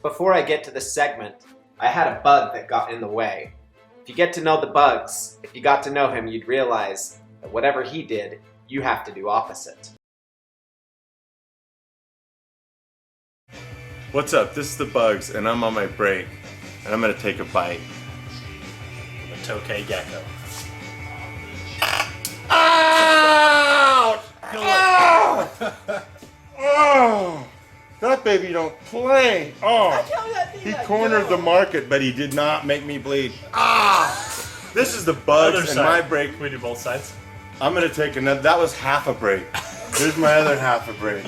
Before I get to this segment, I had a bug that got in the way. If you get to know the bugs, if you got to know him, you'd realize that whatever he did, you have to do opposite. What's up? This is the Bugs, and I'm on my break, and I'm gonna take a bite. A tokay gecko. Ouch! Oh! Oh! That baby don't play. Oh! He cornered the market, but he did not make me bleed. Ah! This is the Bugs and my break. Can we do both sides? I'm gonna take another. That was half a break. Here's my other half a break.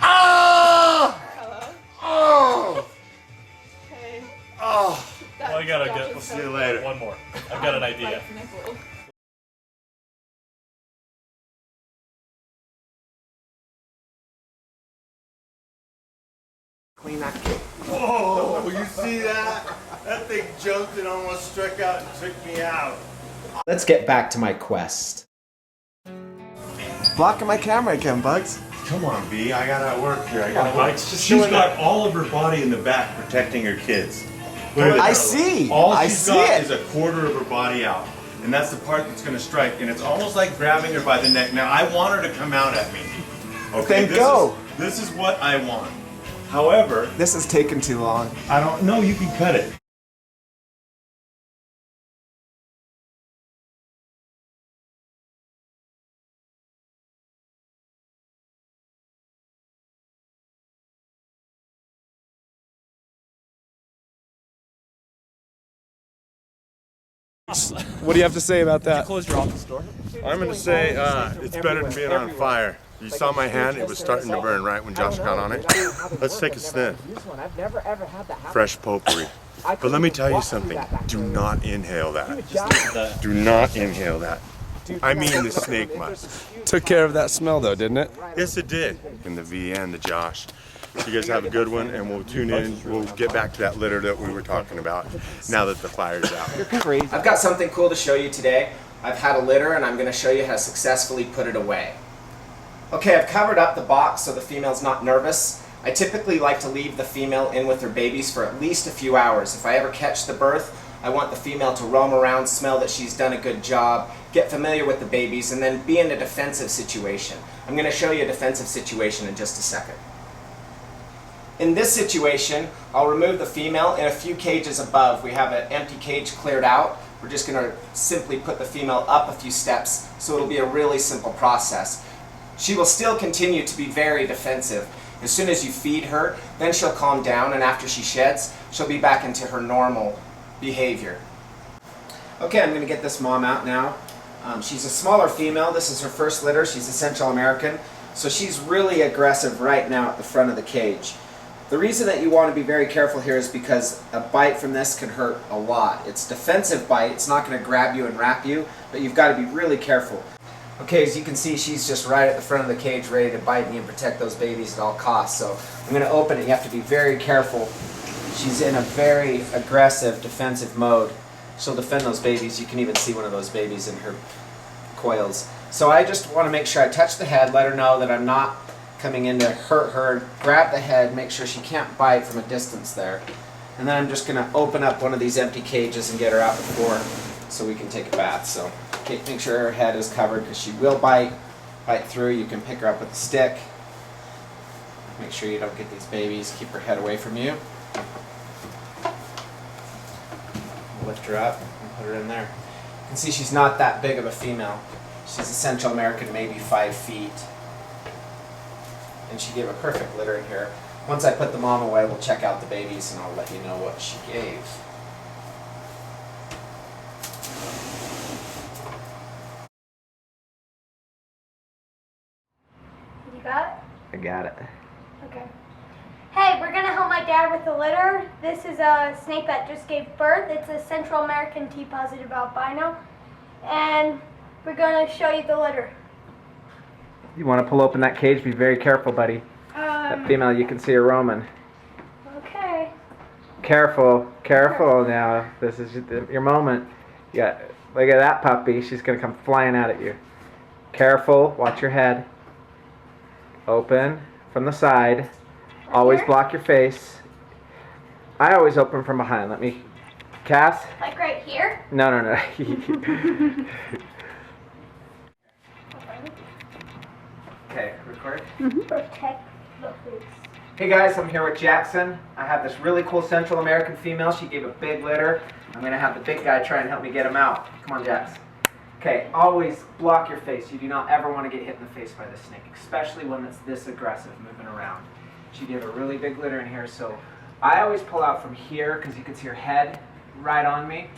Ah! Oh! Okay. Oh! Well, I gotta get. We'll see you later. One more. I've got an idea. Clean that cake. Whoa! You see that? That thing jumped and almost struck out and took me out. Let's get back to my quest. Blocking my camera again, Bugs. Come on, B. I gotta work here. I gotta work. Bugs, just She's showing got all of her body in the back protecting her kids. I see. All I she's see got it. is a quarter of her body out. And that's the part that's gonna strike. And it's almost like grabbing her by the neck. Now, I want her to come out at me. Okay, Then go. This is what I want. However, This is taking too long. I don't know. You can cut it. What do you have to say about that? Close your office door. I'm gonna say it's better than being on fire. You saw my hand, it was starting to burn right when Josh got on it. Let's take a sniff. Fresh potpourri. But let me tell you something, do not inhale that. Do not inhale that. I mean the snake musk. Took care of that smell though, didn't it? Yes, it did. And the V and the Josh. You guys have a good one, and we'll tune in. We'll get back to that litter that we were talking about now that the fire's out. I've got something cool to show you today. I've had a litter and I'm going to show you how to successfully put it away. Okay, I've covered up the box so the female's not nervous. I typically like to leave the female in with her babies for at least a few hours. If I ever catch the birth, I want the female to roam around, smell that she's done a good job, get familiar with the babies, and then be in a defensive situation. I'm going to show you a defensive situation in just a second. In this situation, I'll remove the female in a few cages above. We have an empty cage cleared out. We're just going to simply put the female up a few steps, so it'll be a really simple process. She will still continue to be very defensive. As soon as you feed her, then she'll calm down, and after she sheds, she'll be back into her normal behavior. Okay, I'm going to get this mom out now. She's a smaller female. This is her first litter. She's a Central American, so she's really aggressive right now at the front of the cage. The reason that you want to be very careful here is because a bite from this can hurt a lot. It's a defensive bite. It's not going to grab you and wrap you, but you've got to be really careful. Okay, as you can see, she's just right at the front of the cage ready to bite me and protect those babies at all costs. So I'm going to open it. You have to be very careful. She's in a very aggressive defensive mode. She'll defend those babies. You can even see one of those babies in her coils. So I just want to make sure I touch the head, let her know that I'm not coming in to hurt her, grab the head, make sure she can't bite from a distance there. And then I'm just going to open up one of these empty cages and get her out before so we can take a bath. So okay, make sure her head is covered because she will bite through. You can pick her up with a stick. Make sure you don't get these babies. Keep her head away from you. Lift her up and put her in there. You can see she's not that big of a female. She's a Central American, maybe 5 feet. And she gave a perfect litter in here. Once I put the mom away, we'll check out the babies and I'll let you know what she gave. You got it? I got it. Okay. Hey, we're gonna help my dad with the litter. This is a snake that just gave birth. It's a Central American T-positive albino. And we're gonna show you the litter. You want to pull open that cage? Be very careful, buddy. That female, you can see her roaming. Okay. Careful, careful now. This is your moment. Yeah, look at that puppy. She's gonna come flying out at you. Careful, watch your head. Open from the side. Always here? block your face. I always open from behind. Let me, Cass? Like right here? No. Okay, record. Protect the face. Hey guys, I'm here with Jackson. I have this really cool Central American female. She gave a big litter. I'm gonna have the big guy try and help me get him out. Come on, Jax. Okay, always block your face. You do not ever want to get hit in the face by the snake, especially when it's this aggressive, moving around. She gave a really big litter in here, so I always pull out from here because you can see her head right on me.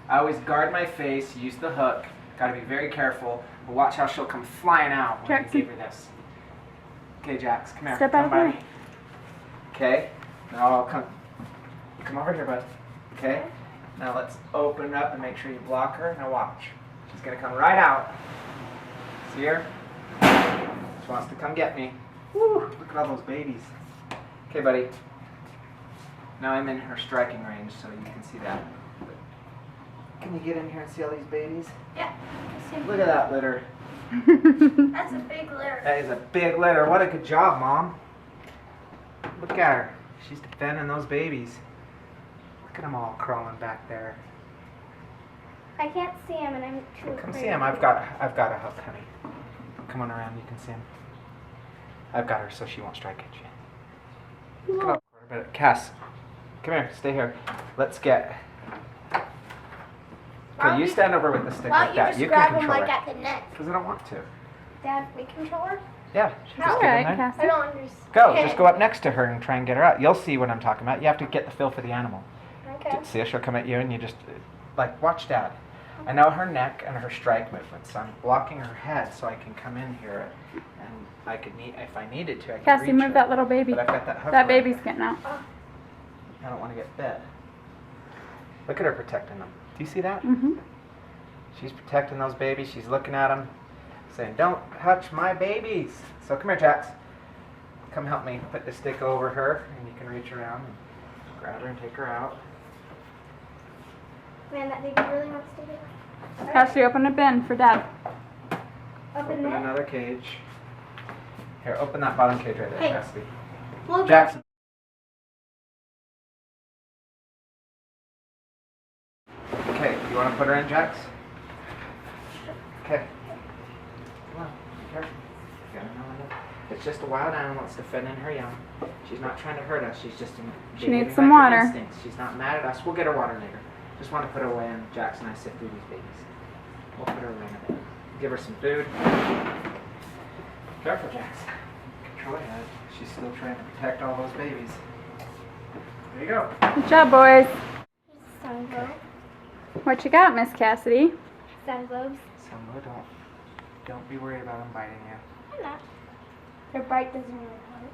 I always guard my face, use the hook. Gotta be very careful, but watch how she'll come flying out when Jackson. I give her this. Okay, Jax, come here. Step Come out of by the way. me. Okay, now I'll come over here, bud. Okay, now let's open up and make sure you block her. Now watch. She's gonna come right out. See her? She wants to come get me. Woo, look at all those babies. Okay, buddy. Now I'm in her striking range, so you can see that. Can you get in here and see all these babies? Yeah. Look at that litter. That's a big litter. That is a big litter. What a good job, Mom. Look at her. She's defending those babies. Look at them all crawling back there. I can't see him, and I'm too afraid. Come see him. I've got a hook, honey. Come on around. You can see him. I've got her so she won't strike at you. Come on, Cass. Come here. Stay here. Let's get. Okay, you stand over with the stick Why like don't you that. just You grab can him control like her. at the neck? Because I don't want to. Dad, we control her? Yeah, she's just All get in right, there. Cassie. I don't understand. Go. Just go up next to her and try and get her out. You'll see what I'm talking about. You have to get the feel for the animal. Okay. See, she'll come at you and you just, like, watch Dad. I know her neck and her strike movements. So I'm blocking her head so I can come in here and I could need, if I needed to, I could Cassie, reach move her. that little baby. But I've got that hook That right baby's there. getting out. I don't want to get bit. Look at her protecting them. Do you see that? Mm-hmm. She's protecting those babies. She's looking at them, saying, "Don't touch my babies." So come here, Jax. Come help me. Put the stick over her, and you can reach around and grab her and take her out. Man, that baby really wants to get Cassie, open a bin for Dad. Open Open it. another cage. Here, open that bottom cage right there, Hey. Cassidy. Look. Jackson. Okay, you want to put her in, Jax? Okay. Come on, be careful. You gotta know it. It's just a wild animal. It's defending her young. She's not trying to hurt us. She's just She needs behaving some like her water. instincts. She's not mad at us. We'll get her water later. Just want to put her away, and Jax and I sift through these babies. We'll put her away in a bit. Give her some food. Careful, Jax. Control her head. She's still trying to protect all those babies. There you go. Good job, boys. Sun globe. What you got, Miss Cassidy? Sun globes. Some don't be worried about them biting you. I'm not. Their bite doesn't really hurt.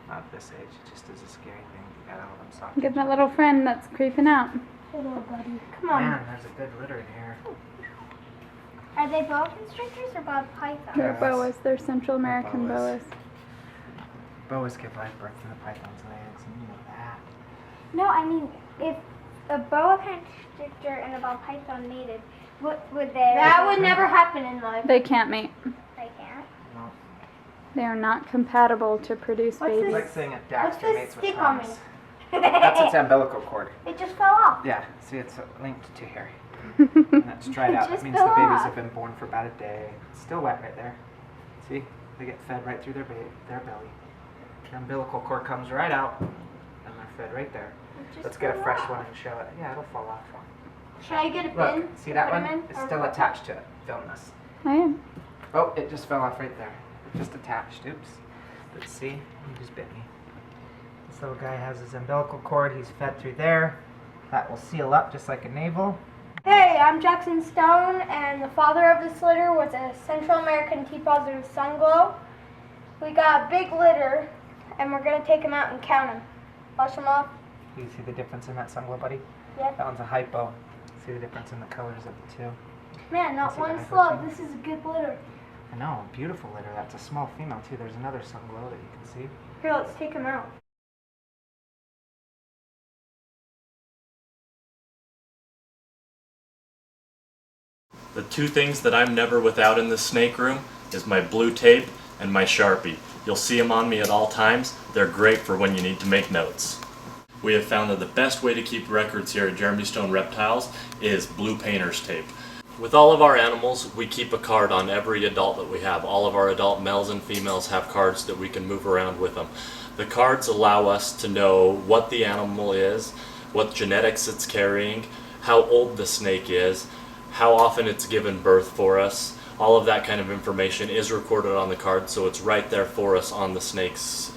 Not at this age. It just is a scary thing. You gotta hold them soft. Give that little friend that's creeping out. Hey, little buddy. Come on. Man, there's a good litter in here. Are they boa constrictors or boa pythons? They're Yes. boas. They're Central American boas. boas. Boas give live birth to the python's legs, and you know that. No, I mean, if a boa constrictor and a ball python mated, would they? That would never happen in life. They can't mate. They can't. No. They are not compatible to produce What's It's babies. like saying that What's Daxter this mates with stick on me? Thomas. That's its umbilical cord. It just fell off. Yeah, see, it's linked to here. And that's dried It out. That just means the fell babies off. have been born for about a day. It's still wet right there. See? They get fed right through their belly. The umbilical cord comes right out, and they're fed right there. It just Let's get a fell fresh off. one and show it. Yeah, it'll fall off. Should I get a Look, bin? see to that put one? 'em in, It's or still what? attached to it. Film this. I am. Oh, it just fell off right there. Just attached. Oops. But see, he just bit me. This little guy has his umbilical cord. He's fed through there. That will seal up just like a navel. Hey, I'm Jackson Stone, and the father of this litter was a Central American T-positive sun globe. We got a big litter, and we're gonna take him out and count him. Wash him off. Do you see the difference in that sun globe, buddy? Yep. That one's a hypo. See the difference in the colors of the two? Man, not See the one hypo slug. too? This is a good litter. I know, beautiful litter. That's a small female too. There's another sun globe that you can see. Here, let's take him out. The two things that I'm never without in this snake room is my blue tape and my Sharpie. You'll see them on me at all times. They're great for when you need to make notes. We have found that the best way to keep records here at Jeremy Stone Reptiles is blue painter's tape. With all of our animals, we keep a card on every adult that we have. All of our adult males and females have cards that we can move around with them. The cards allow us to know what the animal is, what genetics it's carrying, how old the snake is, how often it's given birth for us. All of that kind of information is recorded on the card, so it's right there for us on the snake's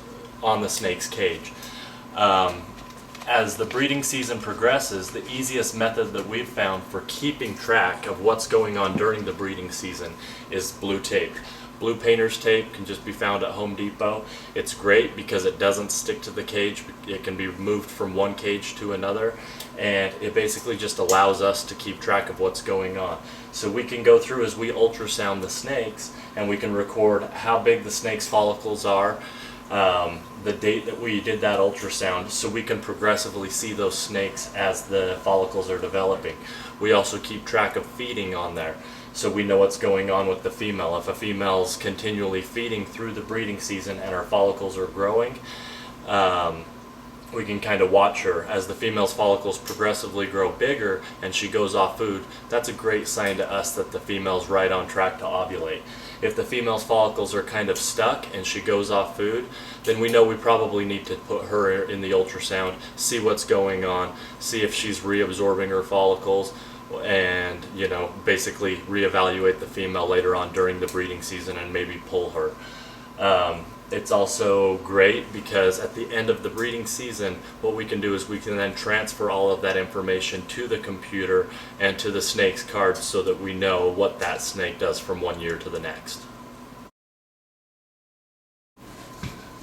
cage. As the breeding season progresses, the easiest method that we've found for keeping track of what's going on during the breeding season is blue tape. Blue painter's tape can just be found at Home Depot. It's great because it doesn't stick to the cage. It can be moved from one cage to another, and it basically just allows us to keep track of what's going on. So we can go through as we ultrasound the snakes, and we can record how big the snake's follicles are, the date that we did that ultrasound, so we can progressively see those snakes as the follicles are developing. We also keep track of feeding on there, so we know what's going on with the female. If a female's continually feeding through the breeding season and her follicles are growing, we can kind of watch her. As the female's follicles progressively grow bigger and she goes off food, that's a great sign to us that the female's right on track to ovulate. If the female's follicles are kind of stuck and she goes off food, then we know we probably need to put her in the ultrasound, see what's going on, see if she's reabsorbing her follicles, and basically reevaluate the female later on during the breeding season and maybe pull her. It's also great because at the end of the breeding season, what we can do is we can then transfer all of that information to the computer and to the snake's cards so that we know what that snake does from one year to the next.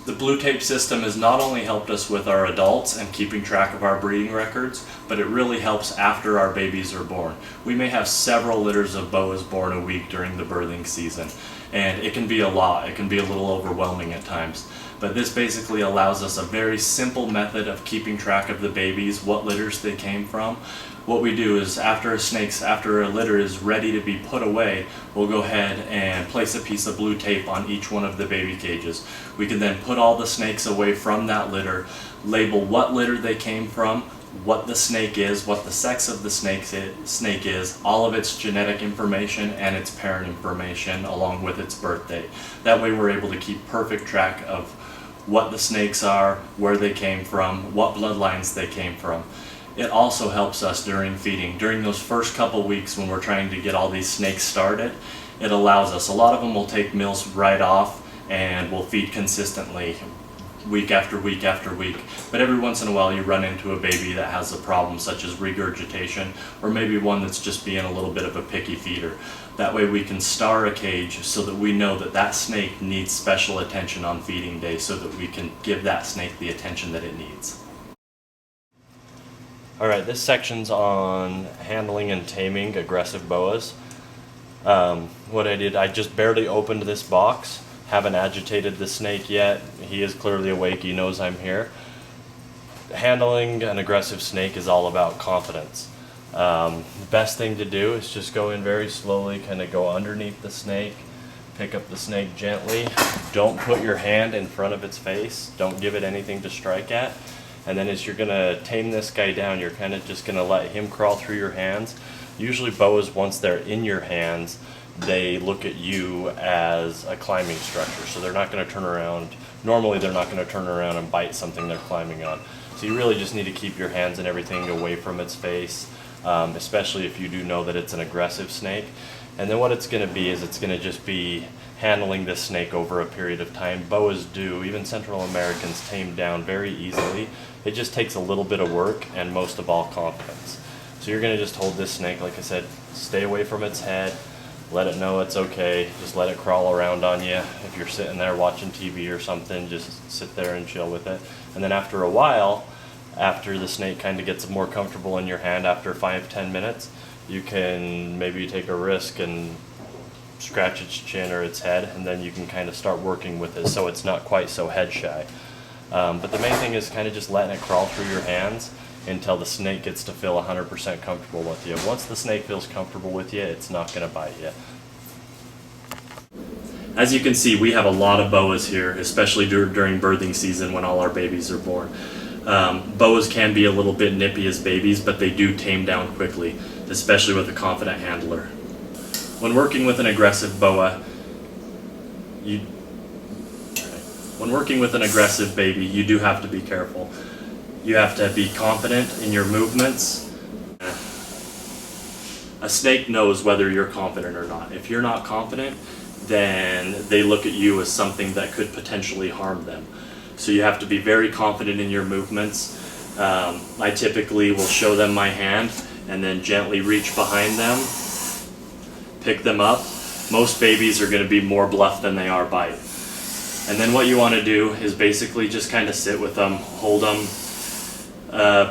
The blue tape system has not only helped us with our adults and keeping track of our breeding records, but it really helps after our babies are born. We may have several litters of boas born a week during the birthing season, and it can be a lot. It can be a little overwhelming at times. But this basically allows us a very simple method of keeping track of the babies, what litters they came from. What we do is after a litter is ready to be put away, we'll go ahead and place a piece of blue tape on each one of the baby cages. We can then put all the snakes away from that litter, label what litter they came from, what the snake is, what the sex of the snake is, all of its genetic information and its parent information along with its birth date. That way we're able to keep perfect track of what the snakes are, where they came from, what bloodlines they came from. It also helps us during feeding. During those first couple weeks when we're trying to get all these snakes started, it allows us. A lot of them will take meals right off and will feed consistently week after week after week. But every once in a while you run into a baby that has a problem such as regurgitation, or maybe one that's just being a little bit of a picky feeder. That way we can star a cage so that we know that that snake needs special attention on feeding day so that we can give that snake the attention that it needs. Alright, this section's on handling and taming aggressive boas. What I did, I just barely opened this box. Haven't agitated the snake yet. He is clearly awake, he knows I'm here. Handling an aggressive snake is all about confidence. The best thing to do is just go in very slowly, kind of go underneath the snake, pick up the snake gently. Don't put your hand in front of its face. Don't give it anything to strike at. And then as you're going to tame this guy down, you're kind of just going to let him crawl through your hands. Usually boas, once they're in your hands, they look at you as a climbing structure. So they're not going to turn around. Normally they're not going to turn around and bite something they're climbing on. So you really just need to keep your hands and everything away from its face, especially if you do know that it's an aggressive snake. And then what it's going to be is it's going to just be handling this snake over a period of time. Boas do, even Central Americans, tame down very easily. It just takes a little bit of work and most of all confidence. So you're going to just hold this snake, like I said, stay away from its head, let it know it's okay, just let it crawl around on you. If you're sitting there watching TV or something, just sit there and chill with it. And then after a while, after the snake kind of gets more comfortable in your hand, after 5-10 minutes, you can maybe take a risk and scratch its chin or its head, and then you can kind of start working with it so it's not quite so head shy. But the main thing is kind of just letting it crawl through your hands until the snake gets to feel 100% comfortable with you. Once the snake feels comfortable with you, it's not going to bite you. As you can see, we have a lot of boas here, especially during birthing season when all our babies are born. Boas can be a little bit nippy as babies, but they do tame down quickly, especially with a confident handler. When working with an aggressive boa, when working with an aggressive baby, you do have to be careful. You have to be confident in your movements. A snake knows whether you're confident or not. If you're not confident, then they look at you as something that could potentially harm them. So you have to be very confident in your movements. I typically will show them my hand and then gently reach behind them, pick them up. Most babies are going to be more bluff than they are bite. And then what you want to do is basically just kind of sit with them, hold them.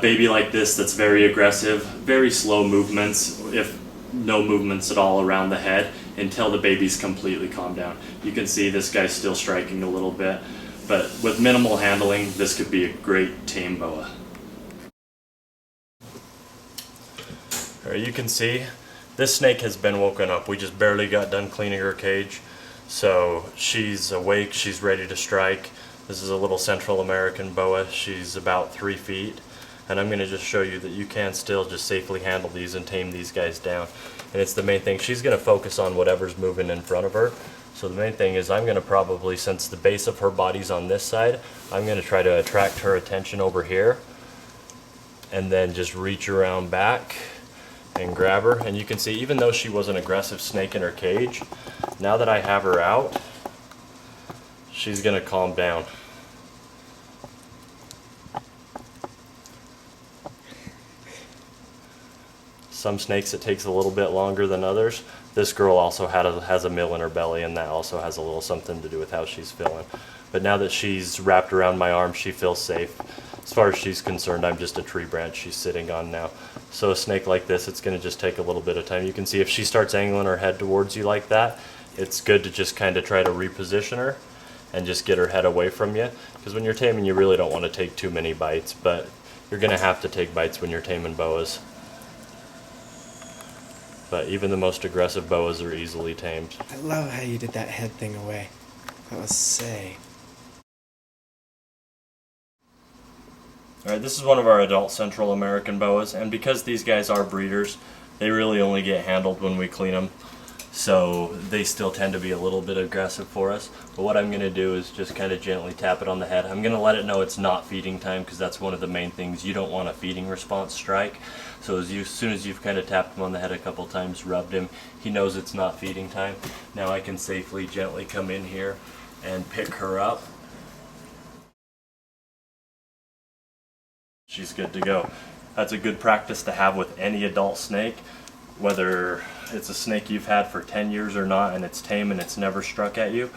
Baby like this that's very aggressive, very slow movements, if no movements at all around the head, until the baby's completely calmed down. You can see this guy's still striking a little bit, but with minimal handling, this could be a great tame boa. Alright, you can see this snake has been woken up. We just barely got done cleaning her cage, so she's awake, she's ready to strike. This is a little Central American boa. She's about 3 feet. And I'm going to just show you that you can still just safely handle these and tame these guys down. And it's the main thing. She's going to focus on whatever's moving in front of her. So the main thing is I'm going to probably, since the base of her body's on this side, I'm going to try to attract her attention over here. And then just reach around back and grab her. And you can see, even though she was an aggressive snake in her cage, now that I have her out, she's going to calm down. Some snakes it takes a little bit longer than others. This girl also has a mill in her belly, and that also has a little something to do with how she's feeling. But now that she's wrapped around my arm, she feels safe. As far as she's concerned, I'm just a tree branch she's sitting on now. So a snake like this, it's going to just take a little bit of time. You can see if she starts angling her head towards you like that, it's good to just kind of try to reposition her and just get her head away from you. Because when you're taming, you really don't want to take too many bites, but you're going to have to take bites when you're taming boas. But even the most aggressive boas are easily tamed. I love how you did that head thing away. That was sick. Alright, this is one of our adult Central American boas, and because these guys are breeders, they really only get handled when we clean them. So they still tend to be a little bit aggressive for us. But what I'm going to do is just kind of gently tap it on the head. I'm going to let it know it's not feeding time, because that's one of the main things. You don't want a feeding response strike. So as soon as you've kind of tapped him on the head a couple times, rubbed him, he knows it's not feeding time. Now I can safely, gently come in here and pick her up. She's good to go. That's a good practice to have with any adult snake, whether it's a snake you've had for 10 years or not and it's tame and it's never struck at you.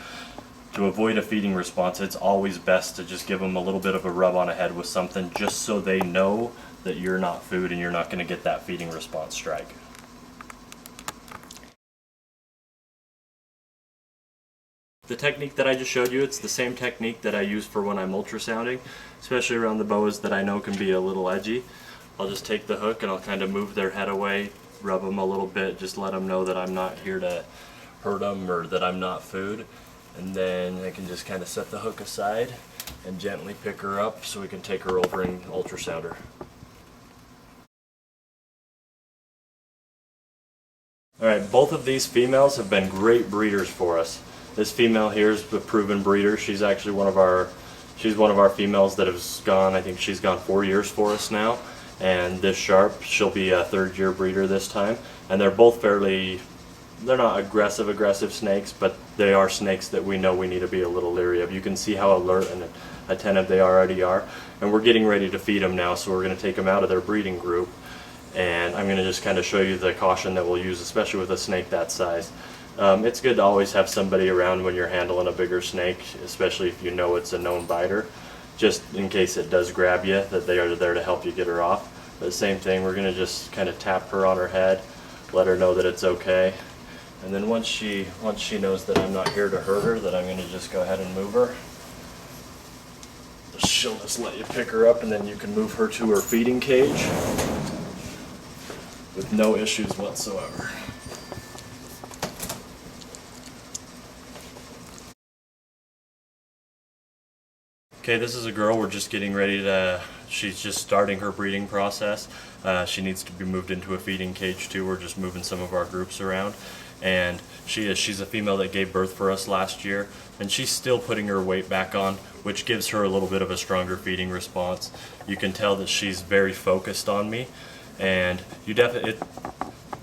To avoid a feeding response, it's always best to just give them a little bit of a rub on the head with something, just so they know that you're not food and you're not going to get that feeding response strike. The technique that I just showed you, it's the same technique that I use for when I'm ultrasounding, especially around the boas that I know can be a little edgy. I'll just take the hook and I'll kind of move their head away, rub them a little bit, just let them know that I'm not here to hurt them or that I'm not food. And then I can just kind of set the hook aside and gently pick her up so we can take her over and ultrasound her. Alright, both of these females have been great breeders for us. This female here is a proven breeder. She's actually one of our females that has gone, I think she's gone 4 years for us now. And this Sharp, she'll be a 3rd-year breeder this time. And they're both they're not aggressive snakes, but they are snakes that we know we need to be a little leery of. You can see how alert and attentive they already are. And we're getting ready to feed them now, so we're going to take them out of their breeding group. And I'm going to just kind of show you the caution that we'll use, especially with a snake that size. It's good to always have somebody around when you're handling a bigger snake, especially if you know it's a known biter, just in case it does grab you, that they are there to help you get her off. But the same thing, we're going to just kind of tap her on her head, let her know that it's okay. And then once she knows that I'm not here to hurt her, that I'm going to just go ahead and move her. She'll just let you pick her up, and then you can move her to her feeding cage with no issues whatsoever. Okay, this is a girl we're just getting ready to, she's just starting her breeding process. She needs to be moved into a feeding cage too. We're just moving some of our groups around. And she's a female that gave birth for us last year, and she's still putting her weight back on, which gives her a little bit of a stronger feeding response. You can tell that she's very focused on me, and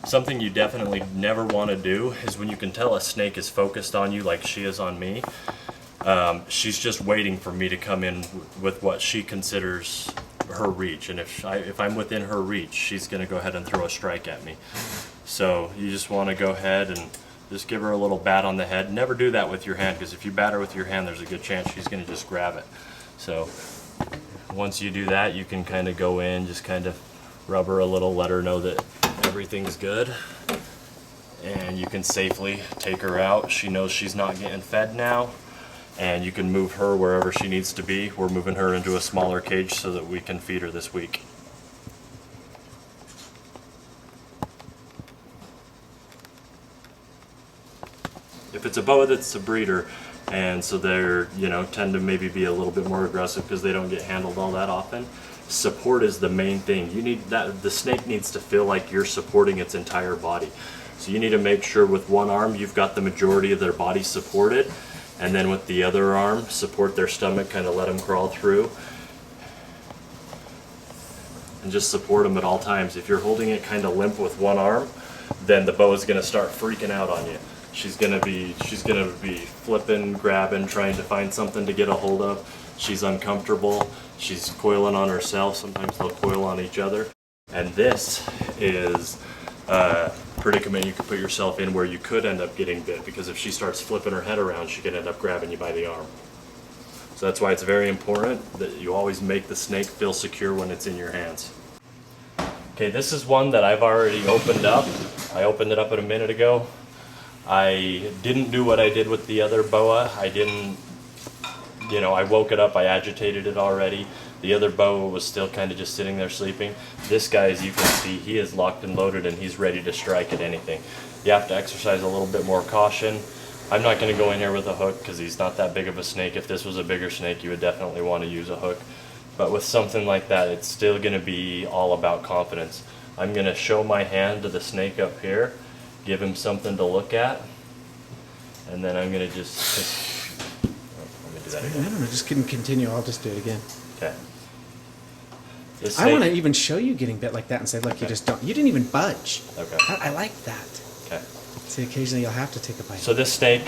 something you definitely never want to do is when you can tell a snake is focused on you like she is on me. She's just waiting for me to come in with what she considers her reach, and if I'm within her reach, she's going to go ahead and throw a strike at me. So you just want to go ahead and just give her a little bat on the head. Never do that with your hand, because if you bat her with your hand, there's a good chance she's going to just grab it. So once you do that, you can kind of go in, just kind of rub her a little, let her know that everything's good, and you can safely take her out. She knows she's not getting fed now, and you can move her wherever she needs to be. We're moving her into a smaller cage so that we can feed her this week. If it's a boa that's a breeder, and so they're, tend to maybe be a little bit more aggressive because they don't get handled all that often, support is the main thing. You need that, the snake needs to feel like you're supporting its entire body. So you need to make sure with one arm you've got the majority of their body supported, and then with the other arm support their stomach, kind of let them crawl through, and just support them at all times. If you're holding it kind of limp with one arm, then the boa is going to start freaking out on you. She's gonna be flipping, grabbing, trying to find something to get a hold of. She's uncomfortable. She's coiling on herself. Sometimes they'll coil on each other. And this is a predicament you could put yourself in where you could end up getting bit, because if she starts flipping her head around, she could end up grabbing you by the arm. So that's why it's very important that you always make the snake feel secure when it's in your hands. Okay, this is one that I've already opened up. I opened it up a minute ago. I didn't do what I did with the other boa. I didn't, I woke it up, I agitated it already. The other boa was still kind of just sitting there sleeping. This guy, as you can see, he is locked and loaded and he's ready to strike at anything. You have to exercise a little bit more caution. I'm not going to go in here with a hook because he's not that big of a snake. If this was a bigger snake, you would definitely want to use a hook. But with something like that, it's still going to be all about confidence. I'm going to show my hand to the snake up here, give him something to look at, and then I'm going to just let me do that again. No, just continue. I'll just do it again. Okay. I want to even show you getting bit like that and say, look, Okay. You didn't even budge. Okay. I like that. Okay. See, occasionally you'll have to take a bite. So this snake,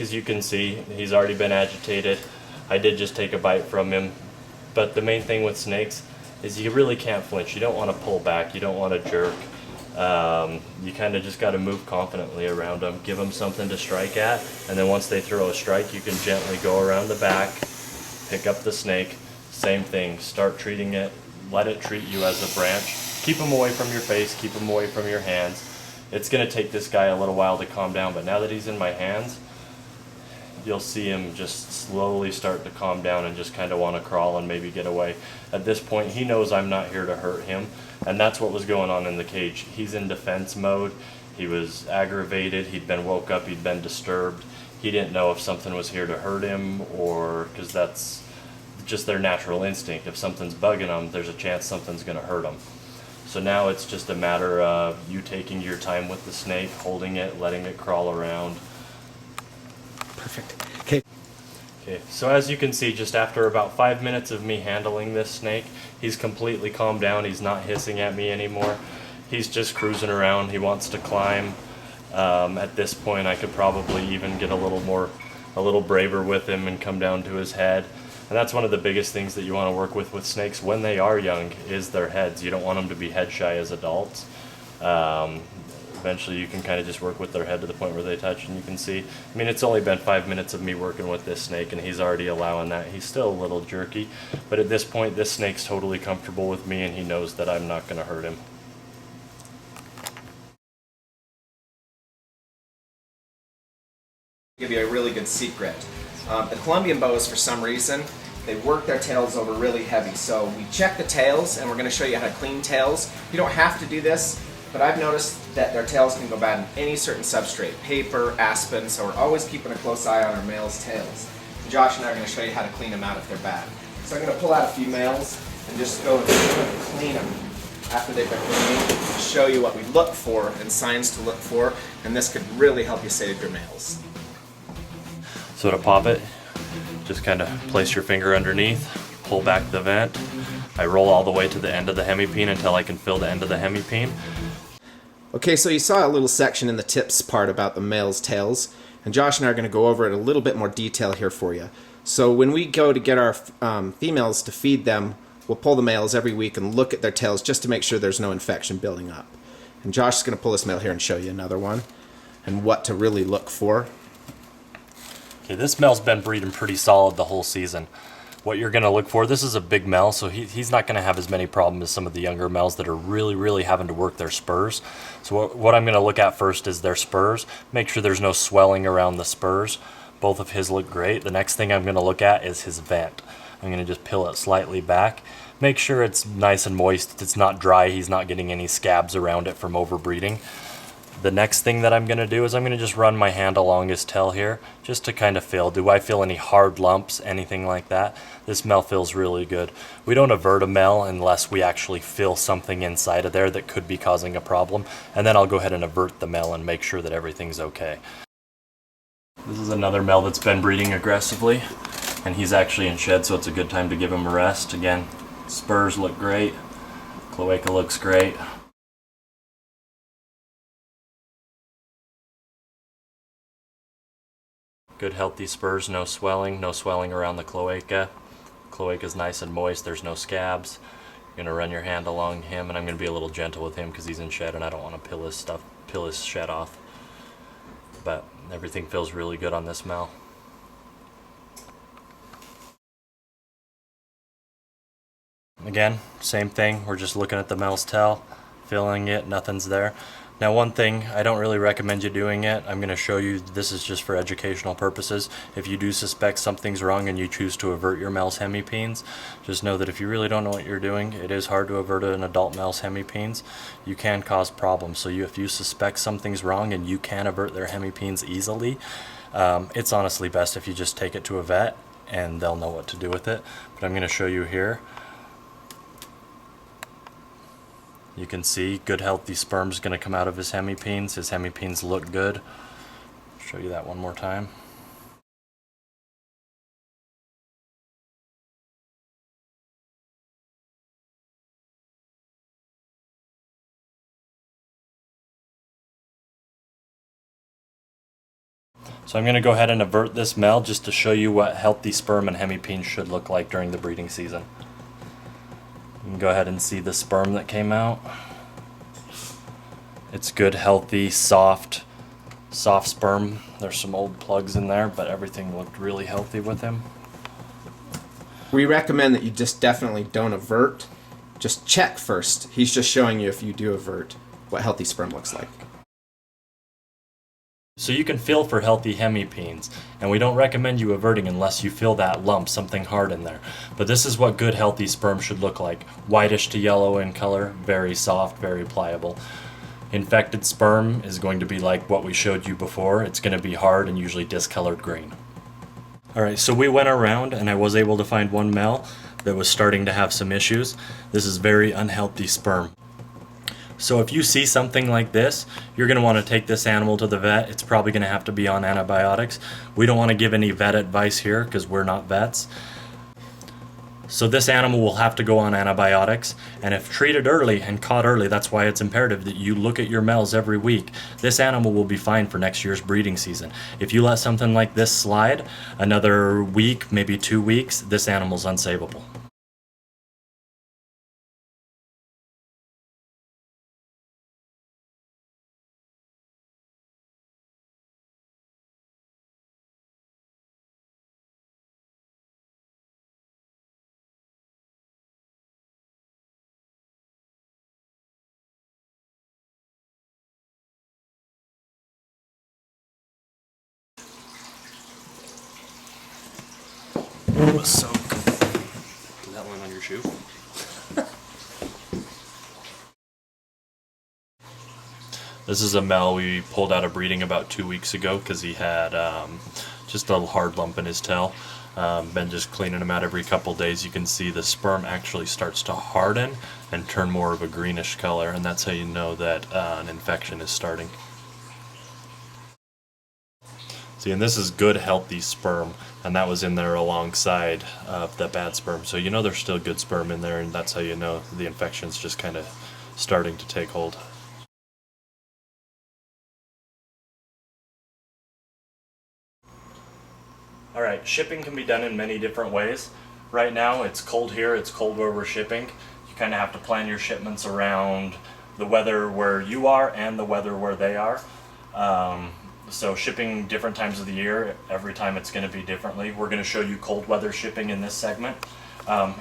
as you can see, he's already been agitated. I did just take a bite from him, but the main thing with snakes is you really can't flinch. You don't want to pull back. You don't want to jerk. You kind of just got to move confidently around them, give them something to strike at, and then once they throw a strike, you can gently go around the back, pick up the snake, same thing, start treating it, let it treat you as a branch. Keep them away from your face, keep them away from your hands. It's going to take this guy a little while to calm down, but now that he's in my hands, you'll see him just slowly start to calm down and just kind of want to crawl and maybe get away. At this point, he knows I'm not here to hurt him, and that's what was going on in the cage. He's in defense mode. He was aggravated. He'd been woke up. He'd been disturbed. He didn't know if something was here to hurt him, or because that's just their natural instinct. If something's bugging them, there's a chance something's going to hurt them. So now it's just a matter of you taking your time with the snake, holding it, letting it crawl around. Perfect. Okay. Okay, so as you can see, just after about 5 minutes of me handling this snake, he's completely calmed down. He's not hissing at me anymore. He's just cruising around. He wants to climb. At this point, I could probably even get a little braver with him and come down to his head. And that's one of the biggest things that you want to work with snakes when they are young, is their heads. You don't want them to be head shy as adults. Eventually you can kind of just work with their head to the point where they touch, and you can see, I mean, it's only been 5 minutes of me working with this snake and he's already allowing that. He's still a little jerky, but at this point this snake's totally comfortable with me and he knows that I'm not going to hurt him. Give you a really good secret. The Colombian boas, for some reason, they work their tails over really heavy. So we check the tails, and we're going to show you how to clean tails. You don't have to do this, but I've noticed that their tails can go bad in any certain substrate, paper, aspen, so we're always keeping a close eye on our males' tails. Josh and I are going to show you how to clean them out if they're bad. So I'm going to pull out a few males and just go and clean them after they've been cleaned, show you what we look for and signs to look for, and this could really help you save your males. So to pop it, just kind of place your finger underneath, pull back the vent. I roll all the way to the end of the hemipene until I can fill the end of the hemipene. Okay, so you saw a little section in the tips part about the male's tails, and Josh and I are going to go over it in a little bit more detail here for you. So when we go to get our females to feed them, we'll pull the males every week and look at their tails just to make sure there's no infection building up. And Josh is going to pull this male here and show you another one and what to really look for. Okay, this male's been breeding pretty solid the whole season. What you're going to look for, this is a big male, so he's not going to have as many problems as some of the younger males that are really having to work their spurs. So what I'm going to look at first is their spurs. Make sure there's no swelling around the spurs. Both of his look great. The next thing I'm going to look at is his vent. I'm going to just peel it slightly back. Make sure it's nice and moist. It's not dry. He's not getting any scabs around it from overbreeding. The next thing that I'm going to do is I'm going to just run my hand along his tail here just to kind of feel. Do I feel any hard lumps, anything like that? This male feels really good. We don't avert a male unless we actually feel something inside of there that could be causing a problem. And then I'll go ahead and avert the male and make sure that everything's okay. This is another male that's been breeding aggressively, and he's actually in shed, so it's a good time to give him a rest. Again, spurs look great. Cloaca looks great. Good healthy spurs, no swelling around the cloaca. Cloaca's nice and moist, there's no scabs. You're gonna run your hand along him, and I'm gonna be a little gentle with him because he's in shed and I don't want to peel his shed off. But everything feels really good on this male. Again, same thing, we're just looking at the male's tail, feeling it, nothing's there. Now one thing, I don't really recommend you doing it. I'm going to show you, this is just for educational purposes. If you do suspect something's wrong and you choose to avert your male's hemipenes, just know that if you really don't know what you're doing, it is hard to avert an adult male's hemipenes. You can cause problems. So if you suspect something's wrong and you can avert their hemipenes easily, it's honestly best if you just take it to a vet and they'll know what to do with it. But I'm going to show you here. You can see good healthy sperm's going to come out of his hemipenes. His hemipenes look good. Show you that one more time. So I'm going to go ahead and avert this male just to show you what healthy sperm and hemipenes should look like during the breeding season. You can go ahead and see the sperm that came out. It's good, healthy, soft sperm. There's some old plugs in there, but everything looked really healthy with him. We recommend that you just definitely don't avert. Just check first. He's just showing you if you do avert what healthy sperm looks like. So you can feel for healthy hemipenes, and we don't recommend you averting unless you feel that lump, something hard in there. But this is what good healthy sperm should look like. Whitish to yellow in color, very soft, very pliable. Infected sperm is going to be like what we showed you before. It's going to be hard and usually discolored green. Alright, so we went around and I was able to find one male that was starting to have some issues. This is very unhealthy sperm. So if you see something like this, you're going to want to take this animal to the vet. It's probably going to have to be on antibiotics. We don't want to give any vet advice here because we're not vets. So this animal will have to go on antibiotics, and if treated early and caught early, that's why it's imperative that you look at your males every week. This animal will be fine for next year's breeding season. If you let something like this slide another week, maybe 2 weeks, this animal's unsavable. It was soak. Did that land on your shoe? This is a male we pulled out of breeding about 2 weeks ago because he had just a hard lump in his tail. Been just cleaning him out every couple days. You can see the sperm actually starts to harden and turn more of a greenish color, and that's how you know that an infection is starting. See, and this is good, healthy sperm, and that was in there alongside of the bad sperm. So you know there's still good sperm in there, and that's how you know the infection's just kind of starting to take hold. Alright, shipping can be done in many different ways. Right now it's cold here, it's cold where we're shipping. You kind of have to plan your shipments around the weather where you are and the weather where they are. So shipping different times of the year, every time it's going to be differently. We're going to show you cold weather shipping in this segment.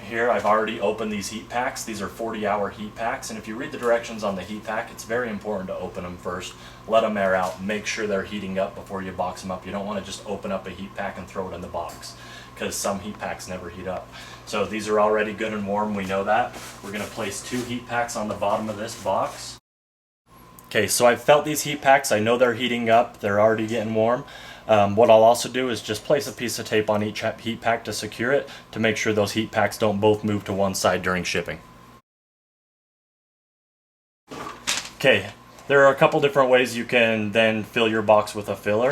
Here I've already opened these heat packs. These are 40-hour heat packs, and if you read the directions on the heat pack, it's very important to open them first. Let them air out, make sure they're heating up before you box them up. You don't want to just open up a heat pack and throw it in the box, because some heat packs never heat up. So these are already good and warm, we know that. We're going to place 2 heat packs on the bottom of this box. Okay, so I've felt these heat packs. I know they're heating up. They're already getting warm. What I'll also do is just place a piece of tape on each heat pack to secure it, to make sure those heat packs don't both move to one side during shipping. Okay, there are a couple different ways you can then fill your box with a filler.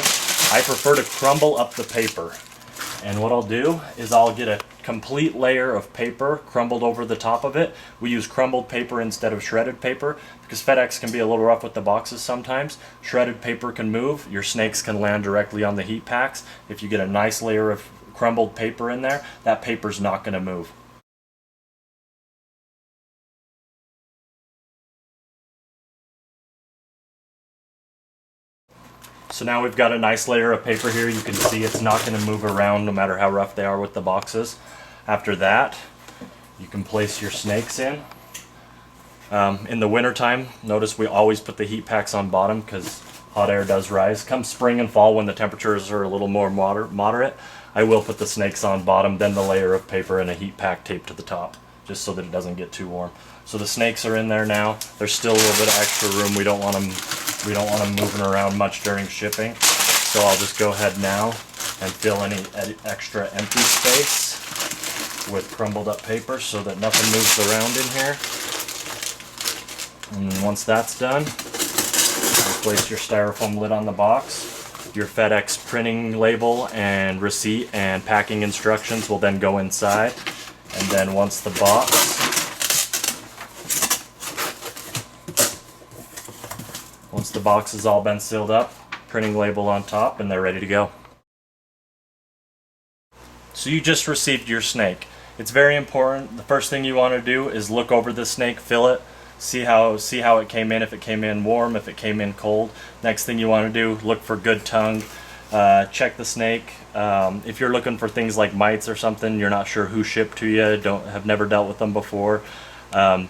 I prefer to crumble up the paper. And what I'll do is I'll get a complete layer of paper crumbled over the top of it. We use crumbled paper instead of shredded paper because FedEx can be a little rough with the boxes sometimes. Shredded paper can move. Your snakes can land directly on the heat packs. If you get a nice layer of crumbled paper in there, that paper's not going to move. So now we've got a nice layer of paper here. You can see it's not going to move around no matter how rough they are with the boxes. After that, you can place your snakes in. In the wintertime, notice we always put the heat packs on bottom because hot air does rise. Come spring and fall when the temperatures are a little more moderate, I will put the snakes on bottom, then the layer of paper and a heat pack taped to the top, just so that it doesn't get too warm. So the snakes are in there now. There's still a little bit of extra room. We don't want them moving around much during shipping. So I'll just go ahead now and fill any extra empty space with crumbled up paper so that nothing moves around in here. And once that's done, you place your styrofoam lid on the box. Your FedEx printing label and receipt and packing instructions will then go inside. And then once the box has all been sealed up, printing label on top, and they're ready to go. So you just received your snake. It's very important. The first thing you want to do is look over the snake, feel it, see how it came in, if it came in warm, if it came in cold. Next thing you want to do, look for good tongue. Check the snake. If you're looking for things like mites or something, you're not sure who shipped to you, have never dealt with them before,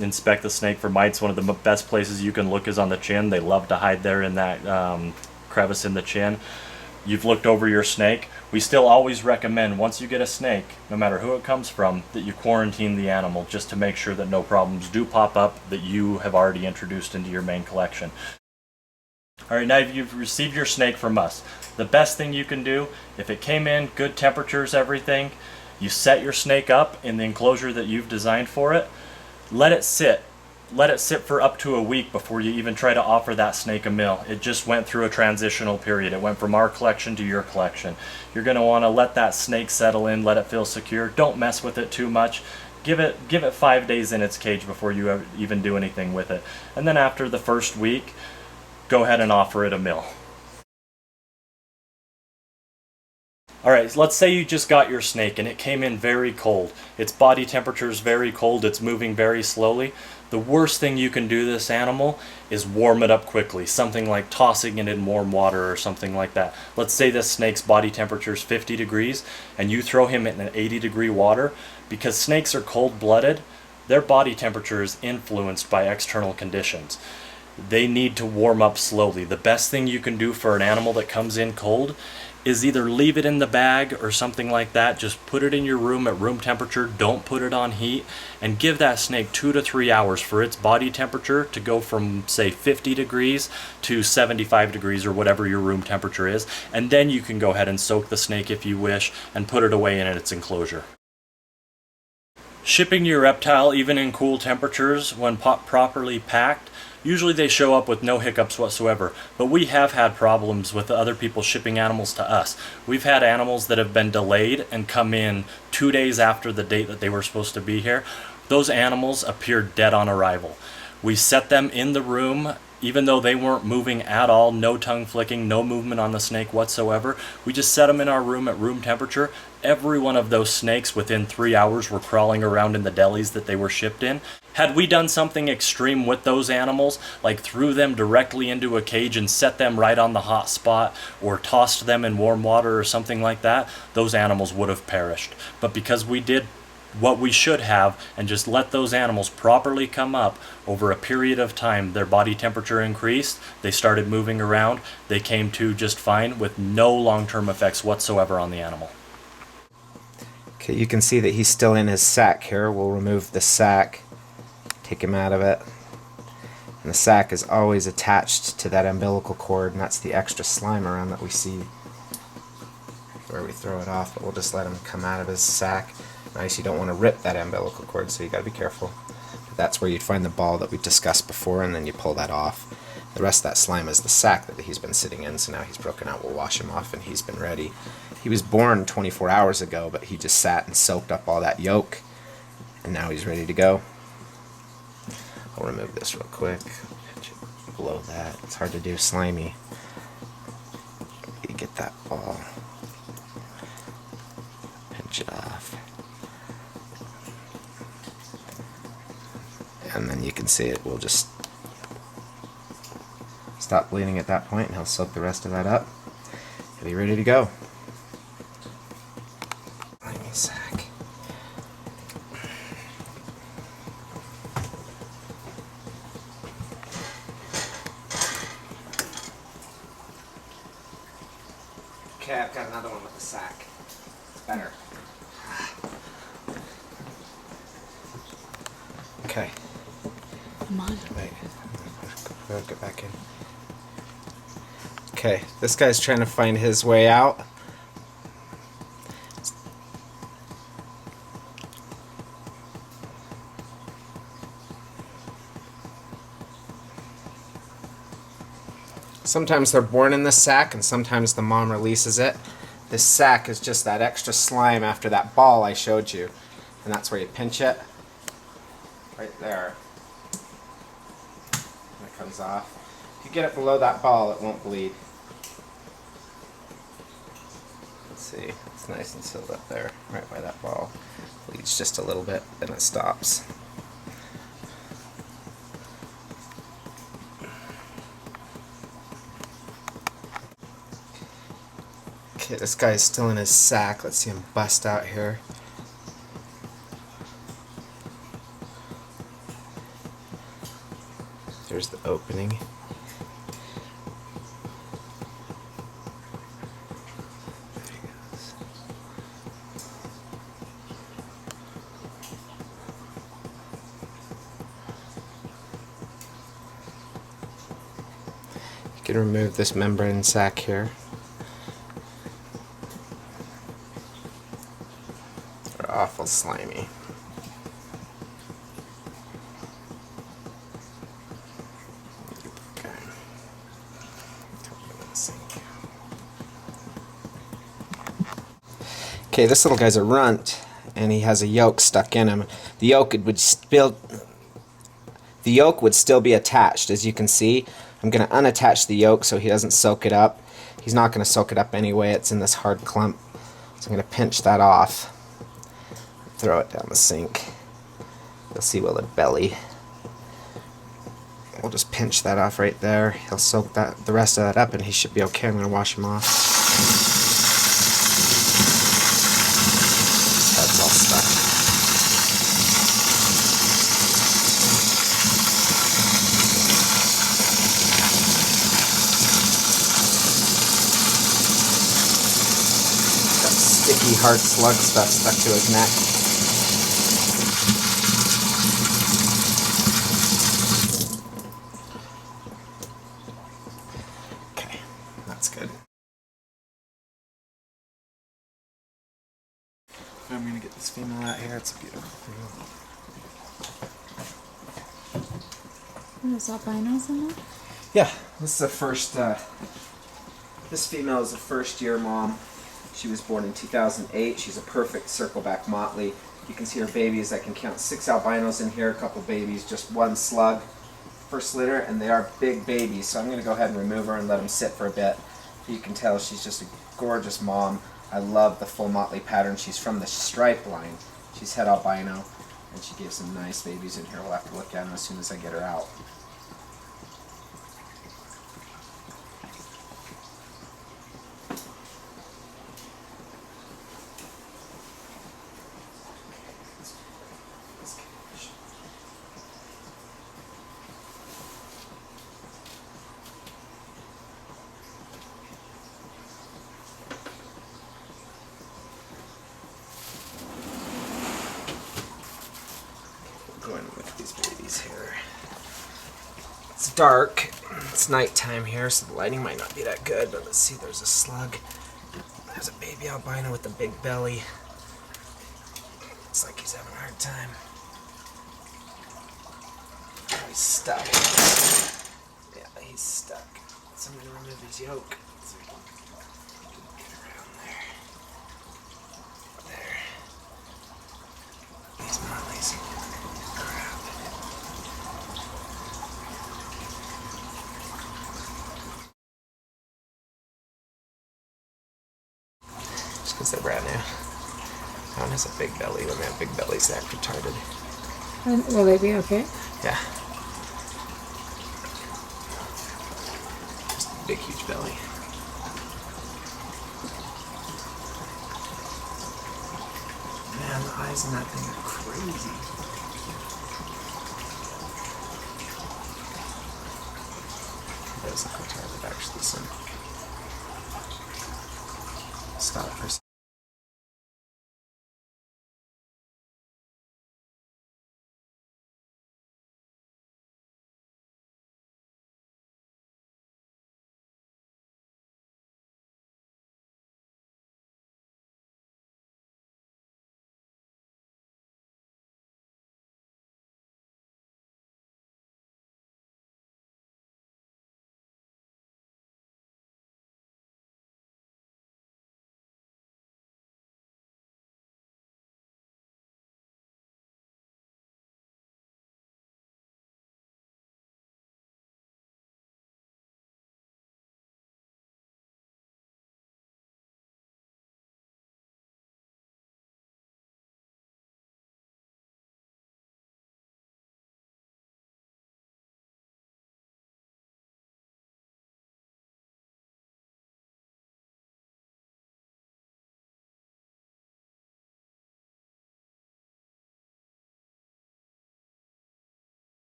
inspect the snake for mites. One of the best places you can look is on the chin. They love to hide there in that crevice in the chin. You've looked over your snake. We still always recommend, once you get a snake, no matter who it comes from, that you quarantine the animal just to make sure that no problems do pop up that you have already introduced into your main collection. Alright, now you've received your snake from us. The best thing you can do, if it came in, good temperatures, everything, you set your snake up in the enclosure that you've designed for it. Let it sit. Let it sit for up to a week before you even try to offer that snake a meal. It just went through a transitional period. It went from our collection to your collection. You're going to want to let that snake settle in, let it feel secure. Don't mess with it too much. Give it 5 days in its cage before you even do anything with it. And then after the first week, go ahead and offer it a meal. Alright, let's say you just got your snake and it came in very cold. Its body temperature is very cold, it's moving very slowly. The worst thing you can do to this animal is warm it up quickly. Something like tossing it in warm water or something like that. Let's say this snake's body temperature is 50 degrees and you throw him in an 80-degree water. Because snakes are cold-blooded, their body temperature is influenced by external conditions. They need to warm up slowly. The best thing you can do for an animal that comes in cold is either leave it in the bag or something like that. Just put it in your room at room temperature. Don't put it on heat, and give that snake 2 to 3 hours for its body temperature to go from, say, 50 degrees to 75 degrees or whatever your room temperature is. And then you can go ahead and soak the snake if you wish and put it away in its enclosure. Shipping your reptile, even in cool temperatures, when properly packed, usually they show up with no hiccups whatsoever, but we have had problems with other people shipping animals to us. We've had animals that have been delayed and come in 2 days after the date that they were supposed to be here. Those animals appeared dead on arrival. We set them in the room, even though they weren't moving at all, no tongue flicking, no movement on the snake whatsoever. We just set them in our room at room temperature. Every one of those snakes within 3 hours were crawling around in the delis that they were shipped in. Had we done something extreme with those animals, like threw them directly into a cage and set them right on the hot spot, or tossed them in warm water or something like that, those animals would have perished. But because we did what we should have and just let those animals properly come up over a period of time, their body temperature increased, they started moving around, they came to just fine with no long-term effects whatsoever on the animal. Okay, you can see that he's still in his sack here. We'll remove the sack, take him out of it. And the sack is always attached to that umbilical cord, and that's the extra slime around that we see where we throw it off, but we'll just let him come out of his sack. Nice, you don't want to rip that umbilical cord, so you gotta be careful. But that's where you'd find the ball that we discussed before, and then you pull that off. The rest of that slime is the sack that he's been sitting in, so now he's broken out. We'll wash him off and he's been ready. He was born 24 hours ago, but he just sat and soaked up all that yolk, and now he's ready to go. I'll remove this real quick. Below that, it's hard to do slimy. You get that ball. Pinch it off. And then you can see it will just stop bleeding at that point, and he'll soak the rest of that up. He'll be ready to go. Slimy sack. Okay, I've got another one with the sack. It's better. Okay. Come on. Wait. Get back in. Okay, this guy's trying to find his way out. Sometimes they're born in this sack, and sometimes the mom releases it. This sack is just that extra slime after that ball I showed you, and that's where you pinch it. Right there. And it comes off. If you get it below that ball, it won't bleed. Let's see, it's nice and sealed up there, right by that ball. Bleeds just a little bit, then it stops. Okay, this guy's still in his sack. Let's see him bust out here. There's the opening. There he goes. You can remove this membrane sac here. They're awful slimy. Okay, this little guy's a runt, and he has a yolk stuck in him. The yolk would still be attached, as you can see. I'm going to unattach the yolk so he doesn't soak it up. He's not going to soak it up anyway. It's in this hard clump. So I'm going to pinch that off. Throw it down the sink. You'll see will it belly. We'll just pinch that off right there. He'll soak the rest of that up, and he should be okay. I'm going to wash him off. Head's all stuck. hard slug stuff stuck to his neck. Okay, that's good. I'm gonna get this female out here. It's a beautiful female. There's albinos in there? Yeah, this is the first, this female is a first-year mom. She was born in 2008. She's a perfect circleback motley. You can see her babies. I can count 6 albinos in here, a couple babies, just 1 slug. First litter, and they are big babies, so I'm going to go ahead and remove her and let them sit for a bit. You can tell she's just a gorgeous mom. I love the full motley pattern. She's from the stripe line. She's het albino, and she gave some nice babies in here. We'll have to look at them as soon as I get her out. Going to look at these babies here. It's dark. It's nighttime here, so the lighting might not be that good, but let's see, there's a slug. There's a baby albino with a big belly. Looks like he's having a hard time. Oh, he's stuck. Yeah, he's stuck. So I'm going to remove his yoke so we can get around there. There. These motlies. Crap. Just because they're brand new. That one has a big belly. When they have big bellies, they act retarded. And will they be okay? Yeah. Just a big, huge belly. Man, the eyes in that thing are crazy. It does look retarded, actually, so. Stop for a second.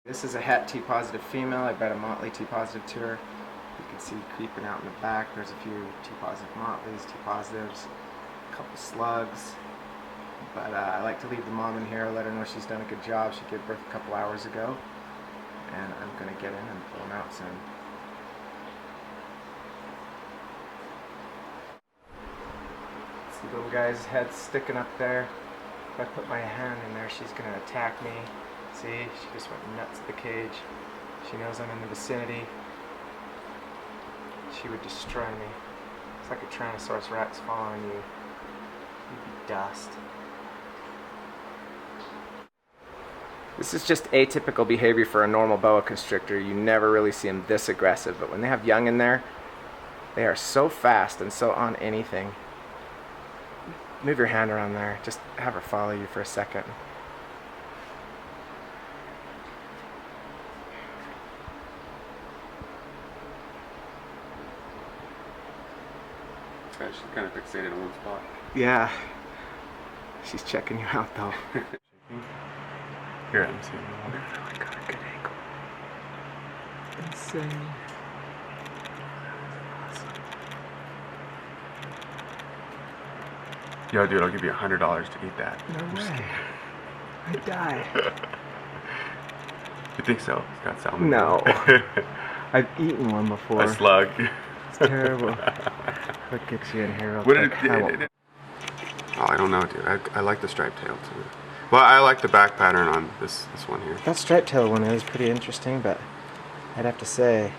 This is a Het T-positive female. I bred a Motley T-positive to her. You can see creeping out in the back. There's a few T-positive Motleys, T-positives, a couple slugs. But I like to leave the mom in here, let her know she's done a good job. She gave birth a couple hours ago. And I'm going to get in and pull them out soon. See the little guy's head sticking up there. If I put my hand in there, she's going to attack me. See, she just went nuts at the cage. She knows I'm in the vicinity. She would destroy me. It's like a Tyrannosaurus Rex following you. You'd be dust. This is just atypical behavior for a normal boa constrictor. You never really see them this aggressive, but when they have young in there, they are so fast and so on anything. Move your hand around there. Just have her follow you for a second. She's kind of fixated on one spot. Yeah. She's checking you out though. Here, let me see. I got a good angle. Insane. Yo, dude, I'll give you $100 to eat that. No way. I'd die. You think so? It's got salmon. No. I've eaten one before. A slug. It's terrible. What gets you in here real What quick? Oh, I don't know, dude. I like the striped tail too. Well, I like the back pattern on this one here. That striped tail one is pretty interesting, but I'd have to say.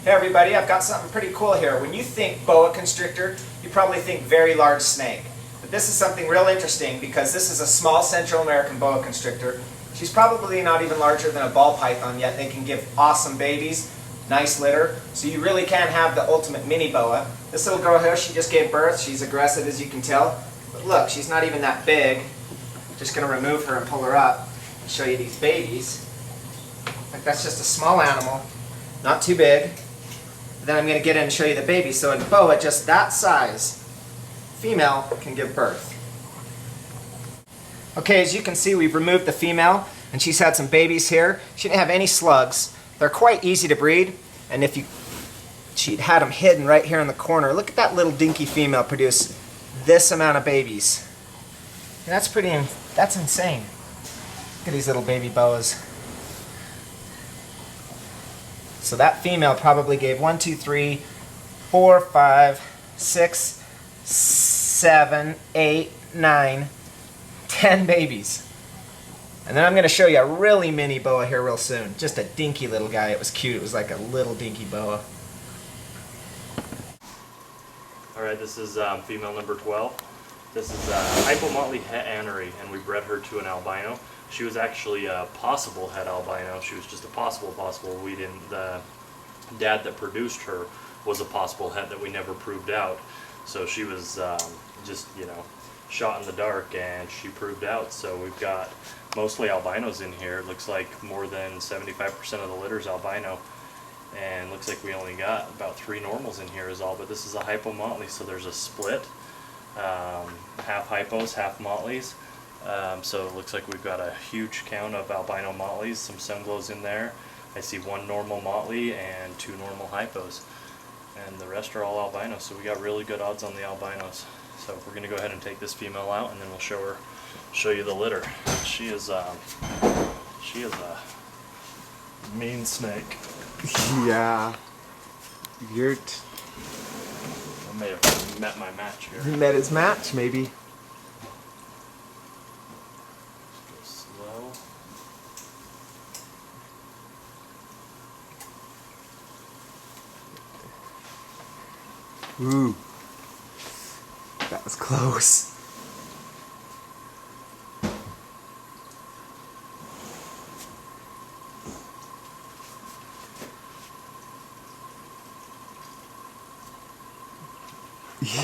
Hey everybody, I've got something pretty cool here. When you think boa constrictor, you probably think very large snake. But this is something real interesting because this is a small Central American boa constrictor. She's probably not even larger than a ball python yet. They can give awesome babies, nice litter, so you really can have the ultimate mini boa. This little girl here, she just gave birth. She's aggressive as you can tell. But look, she's not even that big. I'm just going to remove her and pull her up and show you these babies. Like that's just a small animal, not too big. Then I'm going to get in and show you the baby. So in boa, just that size, female can give birth. Okay, as you can see, we've removed the female, and she's had some babies here. She didn't have any slugs. They're quite easy to breed, and she'd had them hidden right here in the corner. Look at that little dinky female produce this amount of babies. That's insane. Look at these little baby boas. So that female probably gave 1, 2, 3, 4, 5, 6, 7, 8, 9, 10 babies. And then I'm going to show you a really mini boa here real soon. Just a dinky little guy. It was cute. It was like a little dinky boa. Alright, this is female number 12. This is Hypomotley het anery, and we bred her to an albino. She was actually a possible het albino. She was just a possible. We didn't. The dad that produced her was a possible het that we never proved out. So she was just, you know, shot in the dark, and she proved out. So we've got mostly albinos in here. It looks like more than 75% of the litter's albino. And looks like we only got about 3 normals in here is all, but this is a hypomotley, so there's a split. Half hypos, half motleys. So it looks like we've got a huge count of albino motleys, some sunglows in there. I see 1 normal motley and 2 normal hypos. And the rest are all albinos, so we got really good odds on the albinos. So we're gonna go ahead and take this female out, and then we'll show you the litter. She is a mean snake. Yeah. I may have met my match here. He met his match, maybe. Go slow. Ooh. That was close.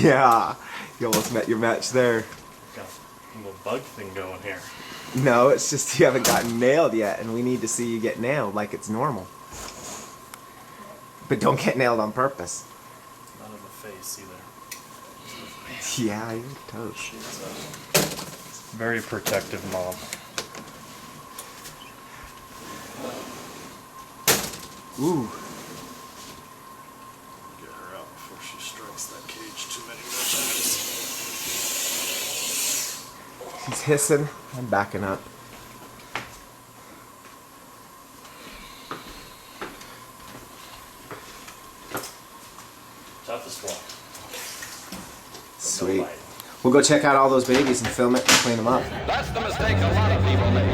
Yeah, you almost met your match there. Got a little bug thing going here. No, it's just you haven't gotten nailed yet, and we need to see you get nailed like it's normal. But don't get nailed on purpose. Not in the face either. Yeah, you're toast. She's a very protective mom. Ooh. Get her out before she strikes that cage too many more times. She's hissing. I'm backing up. Toughest one. Sweet. We'll go check out all those babies and film it and clean them up. That's the mistake a lot of people make.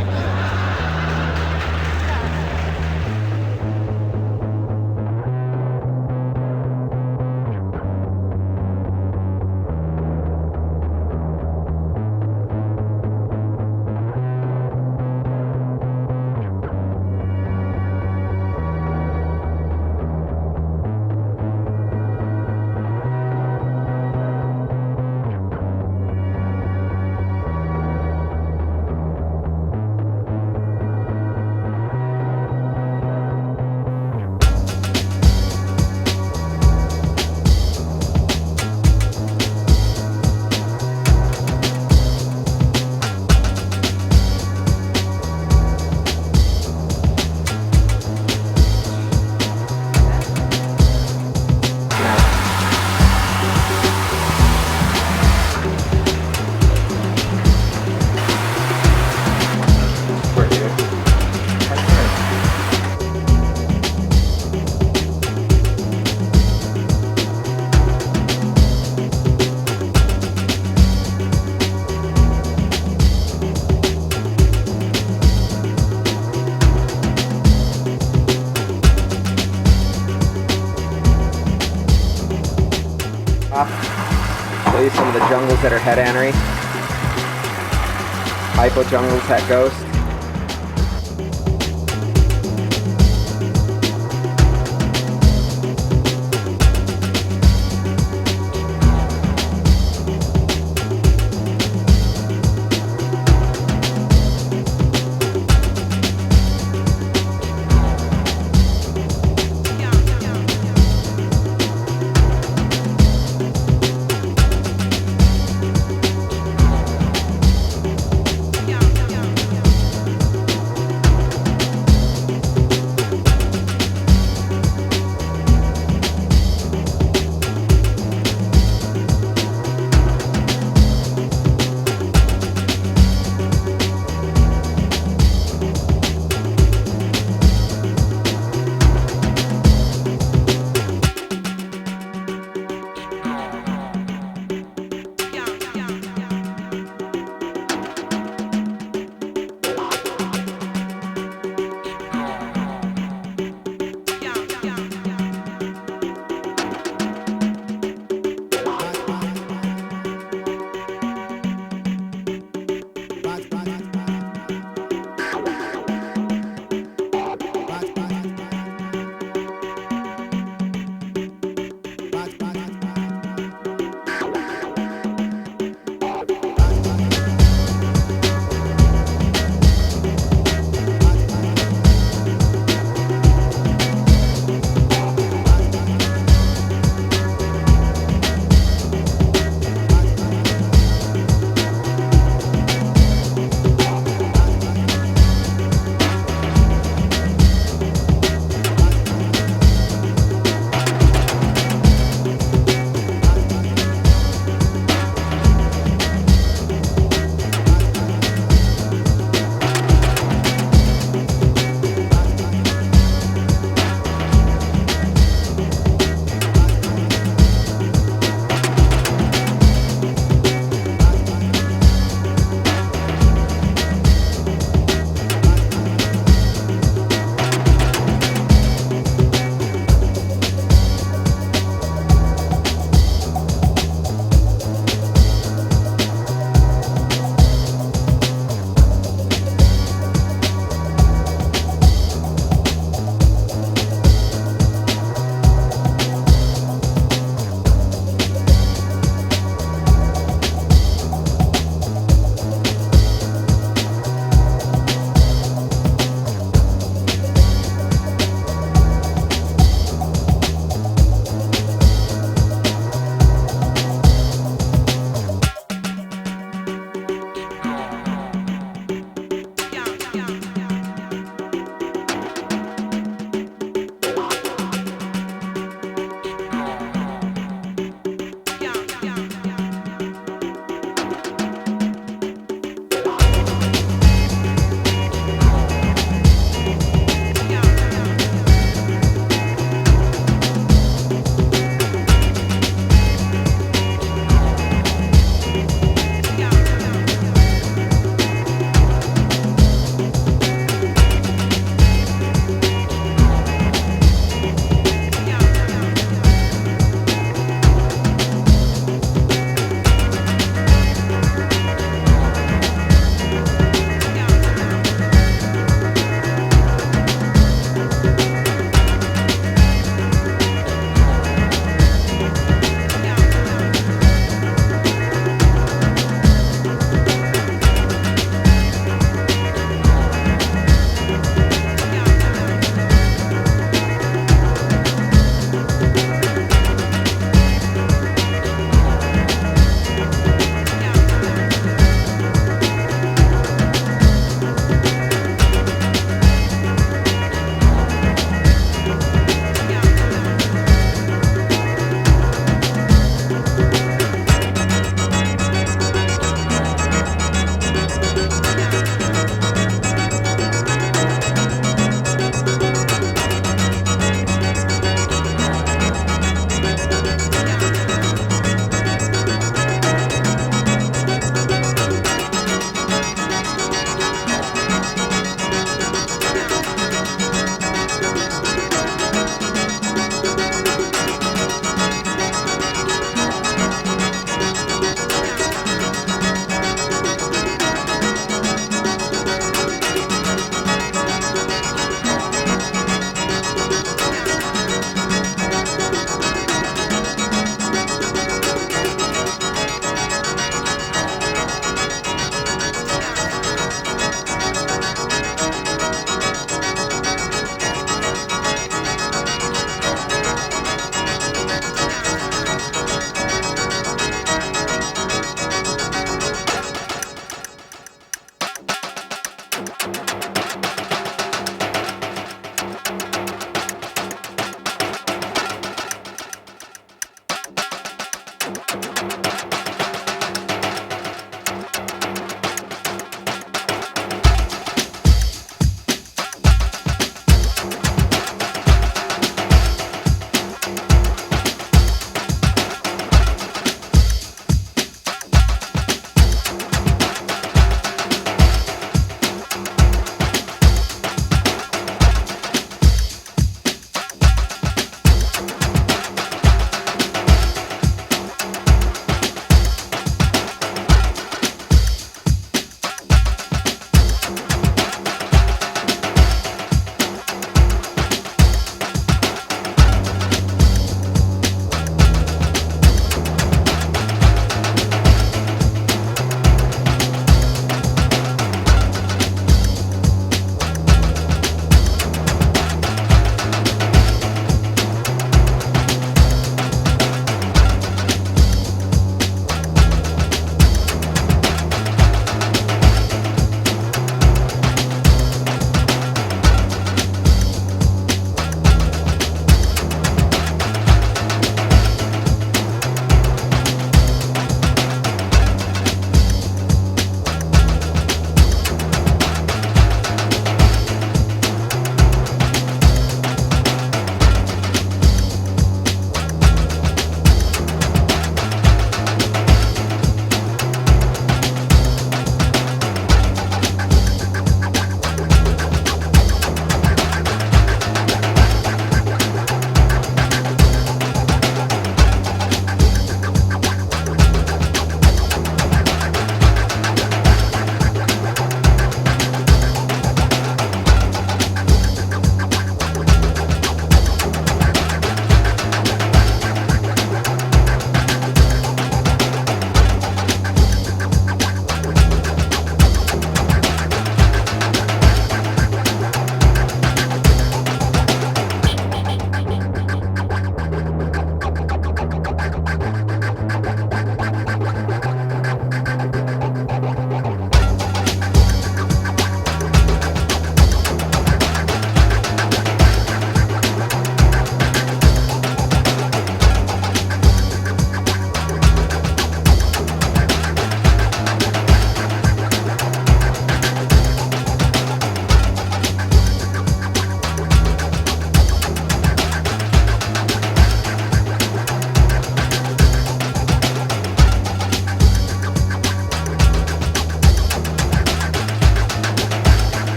Show you some of the jungles that are het anery. Hypo jungles, het ghost.